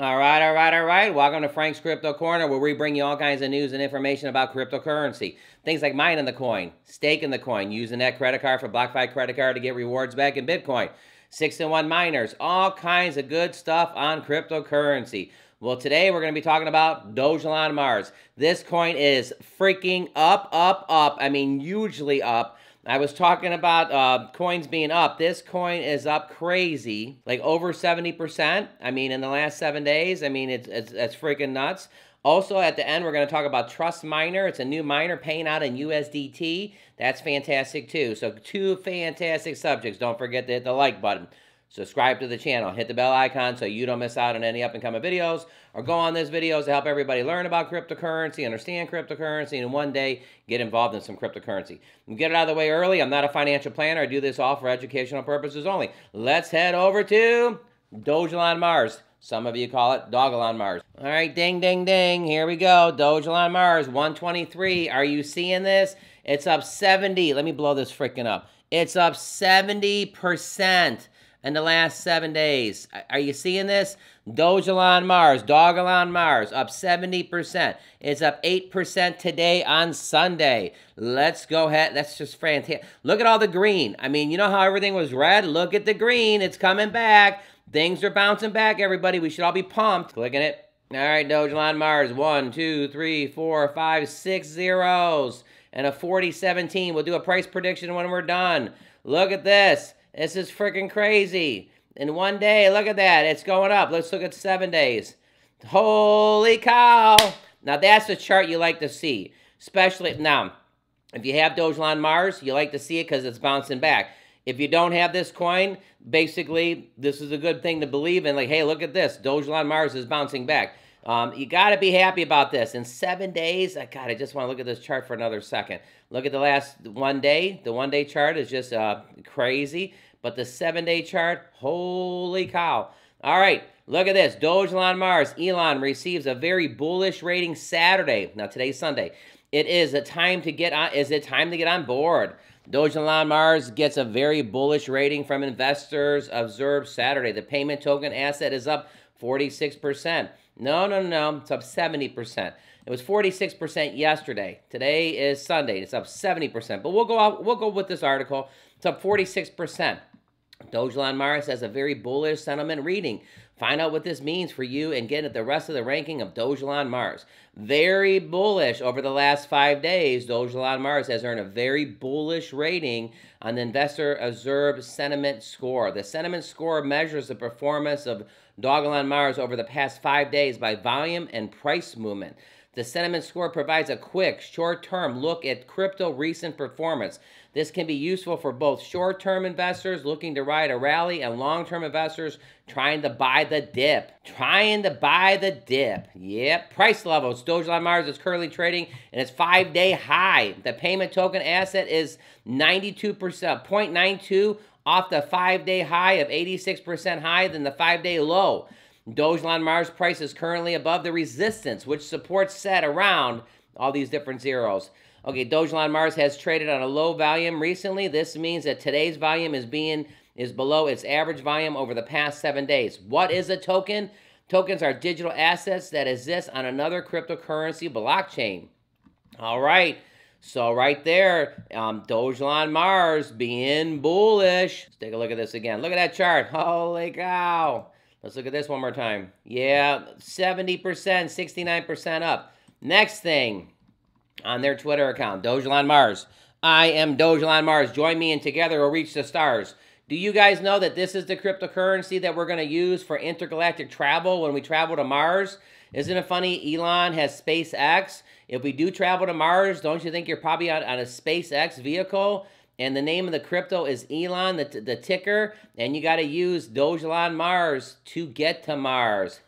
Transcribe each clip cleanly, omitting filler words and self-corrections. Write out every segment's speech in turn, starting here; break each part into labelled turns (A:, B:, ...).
A: All right. Welcome to Frank's Crypto Corner, where we bring you all kinds of news and information about cryptocurrency. Things like mining the coin, staking the coin, using that credit card for BlockFi credit card to get rewards back in Bitcoin, 6-in-1 miners, all kinds of good stuff on cryptocurrency. Well, today we're going to be talking about Dogelon Mars. This coin is freaking up. I mean, hugely up. I was talking about coins being up. This coin is up crazy, like over 70%. I mean, in the last 7 days. I mean, it's freaking nuts. Also, at the end, we're going to talk about Trust Miner. It's a new miner paying out in USDT. That's fantastic, too. So, two fantastic subjects. Don't forget to hit the like button. Subscribe to the channel. Hit the bell icon so you don't miss out on any up-and-coming videos. Or go on these videos to help everybody learn about cryptocurrency, understand cryptocurrency, and one day get involved in some cryptocurrency. Get it out of the way early. I'm not a financial planner. I do this all for educational purposes only. Let's head over to Dogelon Mars. Some of you call it Dogelon Mars. All right, ding, ding, ding. Here we go. Dogelon Mars, 123. Are you seeing this? It's up 70. Let me blow this freaking up. It's up 70% in the last 7 days. Are you seeing this? Dogelon Mars, up 70%. It's up 8% today on Sunday. Let's go ahead. That's just fantastic. Look at all the green. I mean, you know how everything was red? Look at the green. It's coming back. Things are bouncing back, everybody. We should all be pumped. Clicking it. All right, Dogelon Mars. 1, 2, 3, 4, 5, 6 zeros. And a 4017. We'll do a price prediction when we're done. Look at this. This is freaking crazy. In 1 day, look at that. It's going up. Let's look at 7 days. Holy cow. Now, that's the chart you like to see. Especially, now, if you have Dogelon Mars, you like to see it because it's bouncing back. If you don't have this coin, basically, this is a good thing to believe in. Like, hey, look at this. Dogelon Mars is bouncing back. You got to be happy about this. In 7 days, God, I just want to look at this chart for another second. Look at the last 1 day. The 1 day chart is just crazy. But the 7 day chart, holy cow. All right, look at this. Dogelon Mars. Elon receives a very bullish rating Saturday. Now, today's Sunday. It is time to get on board. Dogelon Mars gets a very bullish rating from investors observed Saturday. The payment token asset is up 46%. No. It's up 70%. It was 46% yesterday. Today is Sunday. It's up 70%. But we'll go with this article. It's up 46%. Dogelon Mars has a very bullish sentiment reading. Find out what this means for you and get at the rest of the ranking of Dogelon Mars. Very bullish over the last 5 days. Dogelon Mars has earned a very bullish rating on the Investor Observed Sentiment Score. The sentiment score measures the performance of Dogelon Mars over the past 5 days by volume and price movement. The sentiment score provides a quick, short-term look at crypto recent performance. This can be useful for both short-term investors looking to ride a rally and long-term investors trying to buy the dip. Yep. Price levels. Dogelon Mars is currently trading in its 5-day high. The payment token asset is 92%, 0.92 off the 5-day high of 86% higher than the 5-day low. Dogelon Mars price is currently above the resistance, which supports set around all these different zeros. Okay, Dogelon Mars has traded on a low volume recently. This means that today's volume is below its average volume over the past 7 days. What is a token? Tokens are digital assets that exist on another cryptocurrency blockchain. All right. So right there, Dogelon Mars being bullish. Let's take a look at this again. Look at that chart. Holy cow. Let's look at this one more time. Yeah, 70%, 69% up. Next thing on their Twitter account, Dogelon Mars. I am Dogelon Mars. Join me and together we'll reach the stars. Do you guys know that this is the cryptocurrency that we're going to use for intergalactic travel when we travel to Mars? Isn't it funny? Elon has SpaceX. If we do travel to Mars, don't you think you're probably on a SpaceX vehicle? And the name of the crypto is Elon, the ticker. And you got to use Dogelon Mars to get to Mars.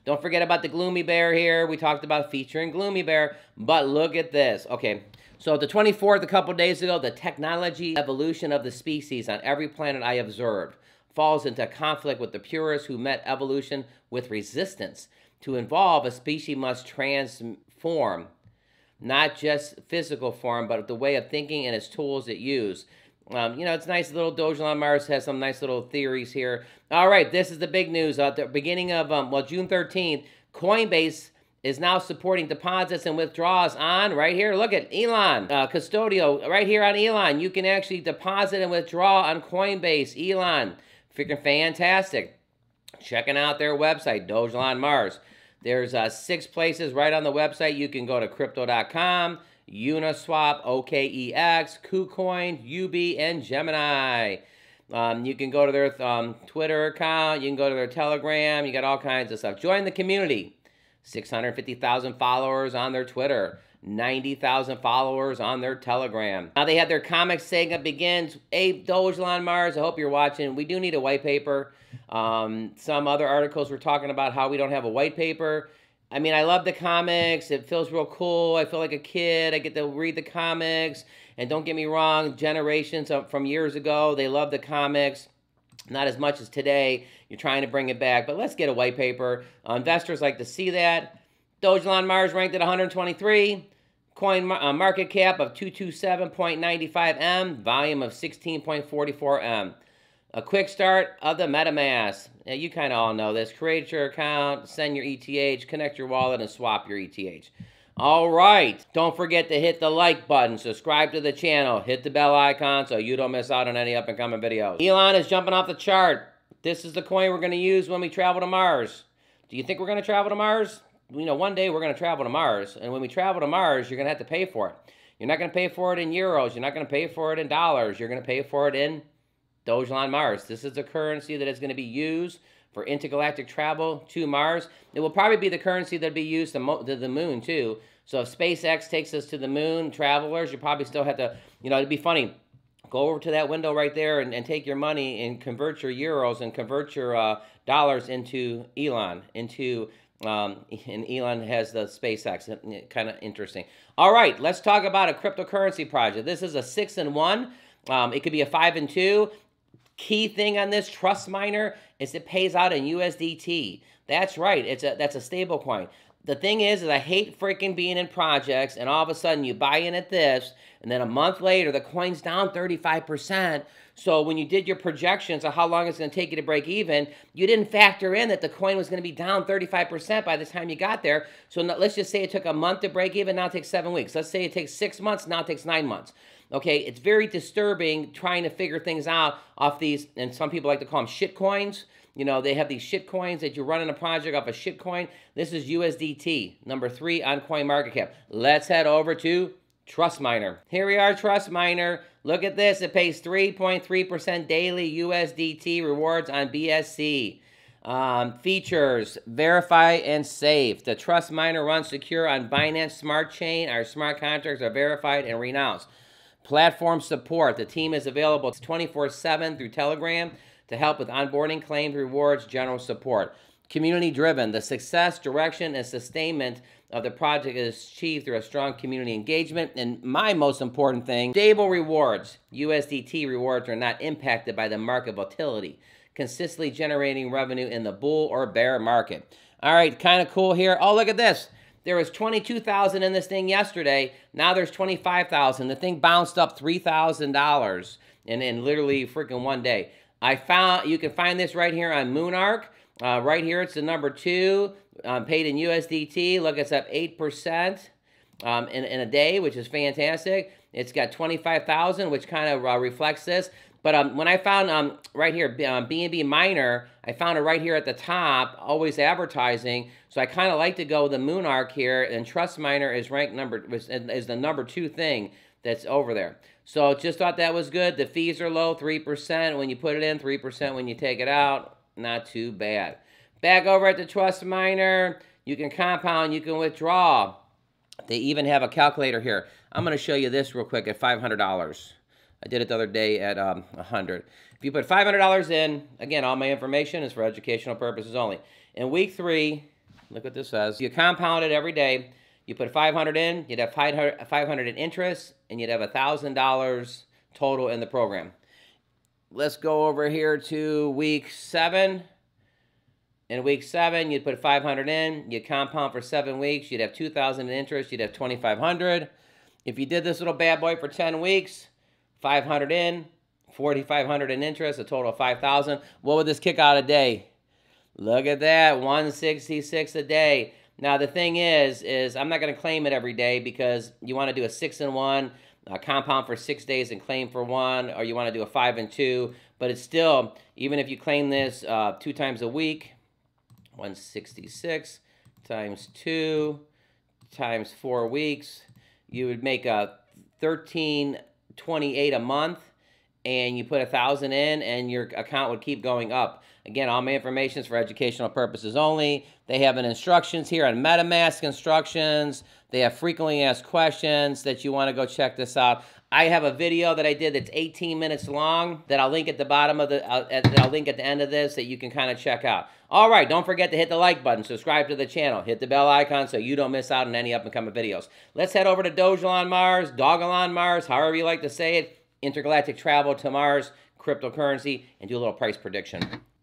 A: Don't forget about the Gloomy Bear here. We talked about featuring Gloomy Bear. But look at this. Okay, so the 24th, a couple days ago, the technology evolution of the species on every planet I observed falls into conflict with the purists who met evolution with resistance. To evolve, a species must transform. Not just physical form, but the way of thinking and its tools it uses. You know, it's nice. Little Dogelon Mars has some nice little theories here. All right, this is the big news. At the beginning of, June 13th, Coinbase is now supporting deposits and withdrawals on, right here, look at Elon, custodial, right here on Elon. You can actually deposit and withdraw on Coinbase, Elon. Freaking fantastic. Checking out their website, Dogelon Mars. There's 6 places right on the website. You can go to crypto.com, Uniswap, OKEX, KuCoin, UB, and Gemini. You can go to their Twitter account. You can go to their Telegram. You got all kinds of stuff. Join the community. 650,000 followers on their Twitter. 90,000 followers on their Telegram. Now they have their comic segment begins. Hey, Dogelon Mars, I hope you're watching. We do need a white paper. Some other articles were talking about how we don't have a white paper. I mean, I love the comics. It feels real cool. I feel like a kid. I get to read the comics. And don't get me wrong, generations from years ago, they love the comics. Not as much as today. You're trying to bring it back. But let's get a white paper. Investors like to see that. Dogelon Mars ranked at 123. Coin market cap of 227.95 M. Volume of 16.44 M. A quick start of the MetaMask. Now, you kind of all know this. Create your account, send your ETH, connect your wallet, and swap your ETH. All right. Don't forget to hit the like button, subscribe to the channel, hit the bell icon so you don't miss out on any up-and-coming videos. Elon is jumping off the chart. This is the coin we're going to use when we travel to Mars. Do you think we're going to travel to Mars? You know, one day we're going to travel to Mars. And when we travel to Mars, you're going to have to pay for it. You're not going to pay for it in euros. You're not going to pay for it in dollars. You're going to pay for it in Dogelon Mars. This is the currency that is going to be used for intergalactic travel to Mars. It will probably be the currency that will be used to the moon, too. So if SpaceX takes us to the moon, travelers, you probably still have to, you know, it'd be funny. Go over to that window right there and take your money and convert your euros and convert your dollars into Elon, and Elon has the SpaceX. Kind of interesting. All right, let's talk about a cryptocurrency project. This is a 6-in-1. It could be a 5-in-2. Key thing on this Trust Miner is it pays out in USDT. That's right. That's a stable coin. The thing is I hate freaking being in projects and all of a sudden you buy in at this and then a month later the coin's down 35%. So when you did your projections of how long it's going to take you to break even, you didn't factor in that the coin was going to be down 35% by the time you got there. So let's just say it took a month to break even, now it takes 7 weeks. Let's say it takes 6 months, now it takes 9 months. Okay, it's very disturbing trying to figure things out off these, and some people like to call them shit coins. You know, they have these shit coins that you're running a project off a shit coin. This is USDT, number 3 on CoinMarketCap. Let's head over to Trust Miner. Here we are, Trust Miner. Look at this. It pays 3.3% daily USDT rewards on BSC. Features, verify and safe. The Trust Miner runs secure on Binance Smart Chain. Our smart contracts are verified and renounced. Platform support. The team is available 24/7 through Telegram to help with onboarding, claims, rewards, general support. Community driven. The success, direction, and sustainment of the project is achieved through a strong community engagement. And my most important thing, stable rewards. USDT rewards are not impacted by the market volatility, consistently generating revenue in the bull or bear market. All right, kind of cool here. Oh, look at this. There was 22,000 in this thing yesterday. Now there's 25,000. The thing bounced up $3,000 in literally freaking one day. You can find this right here on Moonark. Right here, it's the number 2, paid in USDT. Look, it's up 8% in a day, which is fantastic. It's got 25,000, which kind of reflects this. But when I found right here, BNB Miner, I found it right here at the top, always advertising. So I kind of like to go with the Moonark here, and Trust Miner is ranked is the number 2 thing that's over there. So just thought that was good. The fees are low, 3% when you put it in, 3% when you take it out. Not too bad. Back over at the Trust Miner, you can compound, you can withdraw. They even have a calculator here. I'm going to show you this real quick at $500. I did it the other day at 100. If you put $500 in, again, all my information is for educational purposes only. In week 3, look what this says. You compound it every day. You put 500 in, you'd have 500 in interest, and you'd have $1,000 total in the program. Let's go over here to week 7. In week 7, you'd put 500 in, you compound for 7 weeks, you'd have 2,000 in interest, you'd have 2,500. If you did this little bad boy for 10 weeks, 500 in, $4,500 in interest, a total of $5,000. What would this kick out a day? Look at that, $166 a day. Now the thing is I'm not going to claim it every day because you want to do a 6-in-1, compound for 6 days and claim for 1, or you want to do a 5-in-2. But it's still, even if you claim this 2 times a week, 166 times 2 times 4 weeks, you would make a $1,328 a month, and you put 1,000 in, and your account would keep going up. Again, all my information is for educational purposes only. They have instructions here on MetaMask instructions. They have frequently asked questions that you want to go check this out. I have a video that I did that's 18 minutes long that I'll link at the bottom of the, I'll link at the end of this that you can kind of check out. All right, don't forget to hit the like button, subscribe to the channel, hit the bell icon so you don't miss out on any up-and-coming videos. Let's head over to Dogelon Mars, however you like to say it, intergalactic travel to Mars, cryptocurrency, and do a little price prediction.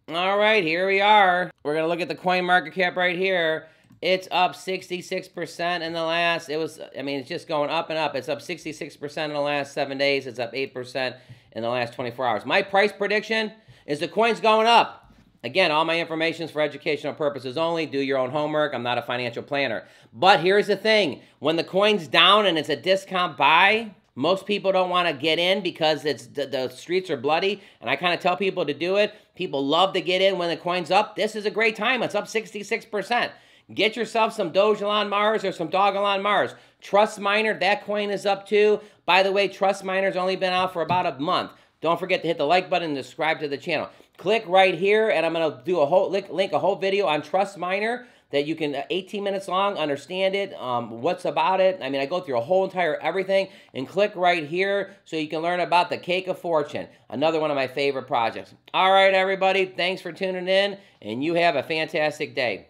A: All right, here we are. We're going to look at the coin market cap right here. It's up 66% in the last, it's just going up and up. It's up 66% in the last 7 days. It's up 8% in the last 24 hours. My price prediction is the coin's going up. Again, all my information is for educational purposes only. Do your own homework. I'm not a financial planner. But here's the thing. When the coin's down and it's a discount buy, most people don't want to get in because the streets are bloody, and I kind of tell people to do it. People love to get in when the coin's up. This is a great time. It's up 66%. Get yourself some Dogelon Mars or some Dogelon Mars. Trust Miner, that coin is up too. By the way, Trust Miner's only been out for about a month. Don't forget to hit the like button and subscribe to the channel. Click right here, and I'm going to do a whole link a whole video on Trust Miner that you can, 18 minutes long, understand it, what's about it. I mean, I go through a whole entire everything, and click right here so you can learn about the Cake of Fortune, another one of my favorite projects. All right, everybody, thanks for tuning in, and you have a fantastic day.